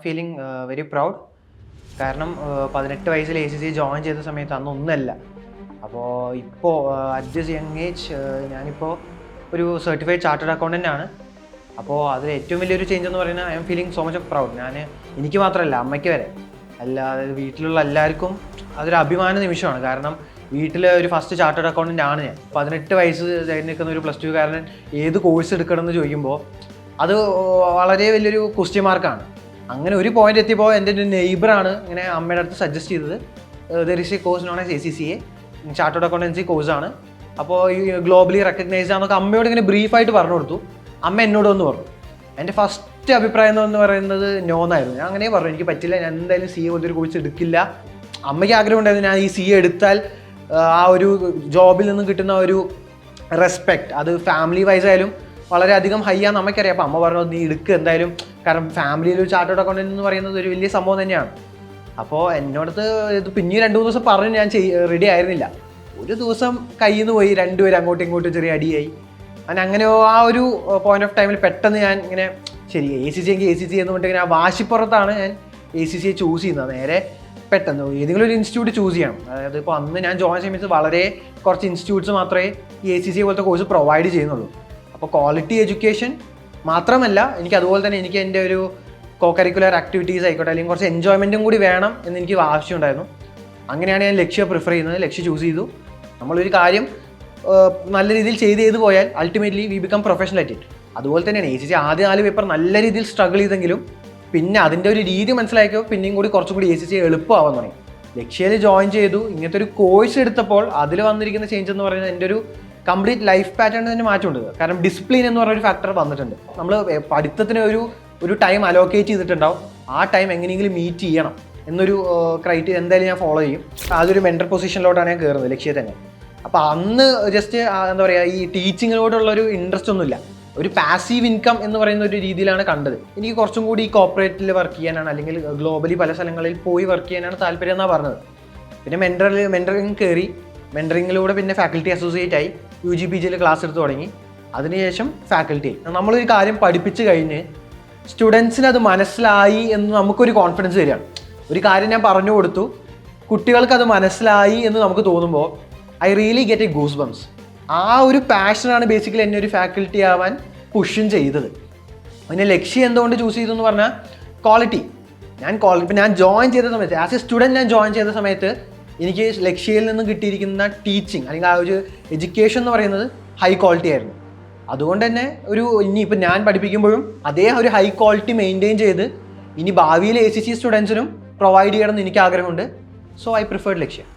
Feeling very proud. കാരണം 18 വയസ്സിൽ ACC join ചെയ്ത സമയത്ത് അന്നൊന്നല്ല. അപ്പോൾ ഇപ്പോൾ അറ്റ് ദിസ് യങ് ഏജ് ഞാനിപ്പോൾ ഒരു സർട്ടിഫൈഡ് ചാർട്ടേഡ് അക്കൗണ്ടൻ്റ് ആണ്. അപ്പോൾ അതിൽ ഏറ്റവും വലിയൊരു ചേഞ്ച് എന്ന് പറയുന്നത് I M feeling so much of proud. എനിക്ക് മാത്രമല്ല, അമ്മയ്ക്ക് വരെ, അതായത് വീട്ടിലുള്ള എല്ലാവർക്കും അതൊരു അഭിമാന നിമിഷമാണ്. കാരണം വീട്ടിൽ ഒരു ഫസ്റ്റ് ചാർട്ടേഡ് അക്കൗണ്ടൻ്റ് ആണ് ഞാൻ. 18 വയസ്സ് കഴിഞ്ഞ് നിൽക്കുന്ന ഒരു +2 കാരൻ ഏത് കോഴ്സ് എടുക്കണമെന്ന് ചോദിക്കുമ്പോൾ അത് വളരെ വലിയൊരു ക്വസ്റ്റ്യൻ മാർക്കാണ്. അങ്ങനെ ഒരു പോയിന്റ് എത്തിയപ്പോൾ എൻ്റെ ഒരു നെയ്ബറാണ് ഇങ്ങനെ അമ്മയുടെ അടുത്ത് സജസ്റ്റ് ചെയ്തത്, there is A course known as ACCA, chartered accountancy കോഴ്സാണ്. അപ്പോൾ ഈ ഗ്ലോബലി റെക്കഗ്നൈസ്ഡ് ആണെന്നൊക്കെ അമ്മയോട് ഇങ്ങനെ ബ്രീഫായിട്ട് പറഞ്ഞു കൊടുത്തു. അമ്മ എന്നോടൊന്ന് പറഞ്ഞു. എൻ്റെ ഫസ്റ്റ് അഭിപ്രായം എന്ന് പറയുന്നത് നോന്നായിരുന്നു. ഞാൻ അങ്ങനെ പറഞ്ഞു, എനിക്ക് പറ്റില്ല, ഞാൻ എന്തായാലും CA പോലത്തെ ഒരു കോഴ്സ് എടുക്കില്ല. അമ്മയ്ക്ക് ആഗ്രഹം ഉണ്ടായിരുന്നു ഞാൻ ഈ CA എടുത്താൽ ആ ഒരു ജോബിൽ നിന്ന് കിട്ടുന്ന ഒരു റെസ്പെക്റ്റ് അത് ഫാമിലി വൈസ് ആയാലും വളരെയധികം ഹൈ ആണെന്ന് അമ്മയ്ക്കറിയാം. അപ്പോൾ അമ്മ പറഞ്ഞു നീ എടുക്കുക എന്തായാലും, കാരണം ഫാമിലിയിൽ ഒരു ചാർട്ടേഡ് അക്കൗണ്ടൻറ്റ് എന്ന് പറയുന്നത് ഒരു വലിയ സംഭവം തന്നെയാണ്. അപ്പോൾ എന്നോടത്ത് ഇത് പിന്നെ 2-3 ദിവസം പറഞ്ഞ് ഞാൻ റെഡി ആയിരുന്നില്ല. ഒരു ദിവസം കയ്യിൽ നിന്ന് പോയി, രണ്ടുപേരും അങ്ങോട്ടും ഇങ്ങോട്ടും ചെറിയ അടിയായി. അങ്ങനെ ആ ഒരു പോയിന്റ് ഓഫ് ടൈമിൽ പെട്ടെന്ന് ഞാൻ ഇങ്ങനെ ശരി ACC എങ്കിൽ ACC എന്നുകൊണ്ട് ഇങ്ങനെ ആ വാശിപ്പുറത്താണ് ഞാൻ ACC ചൂസ് ചെയ്യുന്നത്. നേരെ പെട്ടെന്ന് ഏതെങ്കിലും ഒരു ഇൻസ്റ്റിറ്റ്യൂട്ട് ചൂസ് ചെയ്യണം. അതായത് ഇപ്പോൾ അന്ന് ഞാൻ ജോയിൻ സമയത്ത് വളരെ കുറച്ച് ഇൻസ്റ്റിറ്റ്യൂട്ട്സ് മാത്രമേ ഈ ACC പോലത്തെ കോഴ്സ് പ്രൊവൈഡ് ചെയ്യുന്നുള്ളൂ. അപ്പോൾ ക്വാളിറ്റി എഡ്യൂക്കേഷൻ മാത്രമല്ല, എനിക്ക് അതുപോലെ തന്നെ എനിക്ക് എൻ്റെ ഒരു കോ കരിക്കുലർ ആക്ടിവിറ്റീസ് ആയിക്കോട്ടെ, അല്ലെങ്കിൽ കുറച്ച് എൻജോയ്മെൻറ്റും കൂടി വേണം എന്ന് എനിക്ക് ആവശ്യമുണ്ടായിരുന്നു. അങ്ങനെയാണ് ഞാൻ ലക്ഷ്യം പ്രിഫർ ചെയ്യുന്നത്. ലക്ഷ്യം ചൂസ് ചെയ്തു. നമ്മളൊരു കാര്യം നല്ല രീതിയിൽ ചെയ്ത് പോയാൽ ultimately we become professional at it. അതുപോലെ തന്നെയാണ് ACC ആദ്യ 4 പേപ്പർ നല്ല രീതിയിൽ സ്ട്രഗിൾ ചെയ്തെങ്കിലും പിന്നെ അതിൻ്റെ ഒരു രീതി മനസ്സിലാക്കിയോ പിന്നെയും കൂടി കുറച്ചും കൂടി ACC എളുപ്പമാവാൻ തുടങ്ങി. ലക്ഷ്യയിൽ ജോയിൻ ചെയ്തു. ഇങ്ങനത്തെ ഒരു കോഴ്സ് എടുത്തപ്പോൾ അതിൽ വന്നിരിക്കുന്ന ചേഞ്ച് എന്ന് പറയുന്നത് എൻ്റെ ഒരു കംപ്ലീറ്റ് ലൈഫ് പാറ്റേൺ തന്നെ മാറ്റമുണ്ട്. കാരണം ഡിസിപ്ലിൻ എന്ന് പറയുന്ന ഒരു ഫാക്ടർ വന്നിട്ടുണ്ട്. നമ്മൾ പഠിത്തത്തിന് ഒരു ടൈം അലോക്കേറ്റ് ചെയ്തിട്ടുണ്ടാവും. ആ ടൈം എങ്ങനെയെങ്കിലും മീറ്റ് ചെയ്യണം എന്നൊരു ക്രൈറ്റീരിയ എന്തായാലും ഞാൻ ഫോളോ ചെയ്യും. അതൊരു മെൻറ്റർ പൊസിഷനിലോട്ടാണ് ഞാൻ കയറുന്നത് ലക്ഷ്യം തന്നെ. അപ്പോൾ അന്ന് ജസ്റ്റ് എന്താ പറയുക, ഈ ടീച്ചിങ്ങിനോടുള്ളൊരു ഇൻട്രസ്റ്റ് ഒന്നുമില്ല, ഒരു പാസീവ് ഇൻകം എന്ന് പറയുന്ന ഒരു രീതിയിലാണ് കണ്ടത്. എനിക്ക് കുറച്ചും കൂടി ഈ കോർപ്പറേറ്റിൽ വർക്ക് ചെയ്യാനാണ്, അല്ലെങ്കിൽ ഗ്ലോബലി പല സ്ഥലങ്ങളിൽ പോയി വർക്ക് ചെയ്യാനാണ് താല്പര്യം എന്നാണ് പറഞ്ഞത്. പിന്നെ മെൻറ്ററിങ് കയറി. മെൻറ്ററിങ്ങിലൂടെ പിന്നെ ഫാക്കൽറ്റി അസോസിയേറ്റ് ആയി, UG/PGയിൽ ക്ലാസ് എടുത്ത് തുടങ്ങി. അതിനുശേഷം ഫാക്കൽറ്റി ആയി. നമ്മളൊരു കാര്യം പഠിപ്പിച്ച് കഴിഞ്ഞ് സ്റ്റുഡൻസിന് അത് മനസ്സിലായി എന്ന് നമുക്കൊരു കോൺഫിഡൻസ് തരികയാണ്. ഒരു കാര്യം ഞാൻ പറഞ്ഞു കൊടുത്തു, കുട്ടികൾക്ക് അത് മനസ്സിലായി എന്ന് നമുക്ക് തോന്നുമ്പോൾ I really get a goose bumps. ആ ഒരു പാഷനാണ് ബേസിക്കലി എന്നെ ഒരു ഫാക്കൽറ്റി ആവാൻ പുഷും ചെയ്തത്. അതിൻ്റെ ലക്ഷ്യം എന്തുകൊണ്ട് ചൂസ് ചെയ്തു എന്ന് പറഞ്ഞാൽ ക്വാളിറ്റി. ഇപ്പം ഞാൻ ജോയിൻ ചെയ്ത സമയത്ത് ആസ് എ സ്റ്റുഡൻറ്റ് ഞാൻ ജോയിൻ ചെയ്ത സമയത്ത് എനിക്ക് ലക്ഷ്യയിൽ നിന്ന് കിട്ടിയിരിക്കുന്ന ടീച്ചിങ് അല്ലെങ്കിൽ ആ ഒരു എഡ്യൂക്കേഷൻ എന്ന് പറയുന്നത് ഹൈ ക്വാളിറ്റി ആയിരുന്നു. അതുകൊണ്ട് തന്നെ ഇനിയിപ്പോൾ ഞാൻ പഠിപ്പിക്കുമ്പോഴും അതേ ഒരു ഹൈ ക്വാളിറ്റി മെയിൻറ്റെയിൻ ചെയ്ത് ഇനി ഭാവിയിൽ ACC സ്റ്റുഡൻസിനും പ്രൊവൈഡ് ചെയ്യണമെന്ന് എനിക്ക് ആഗ്രഹമുണ്ട്. സോ ഐ പ്രിഫേർഡ് ലക്ഷ്യം.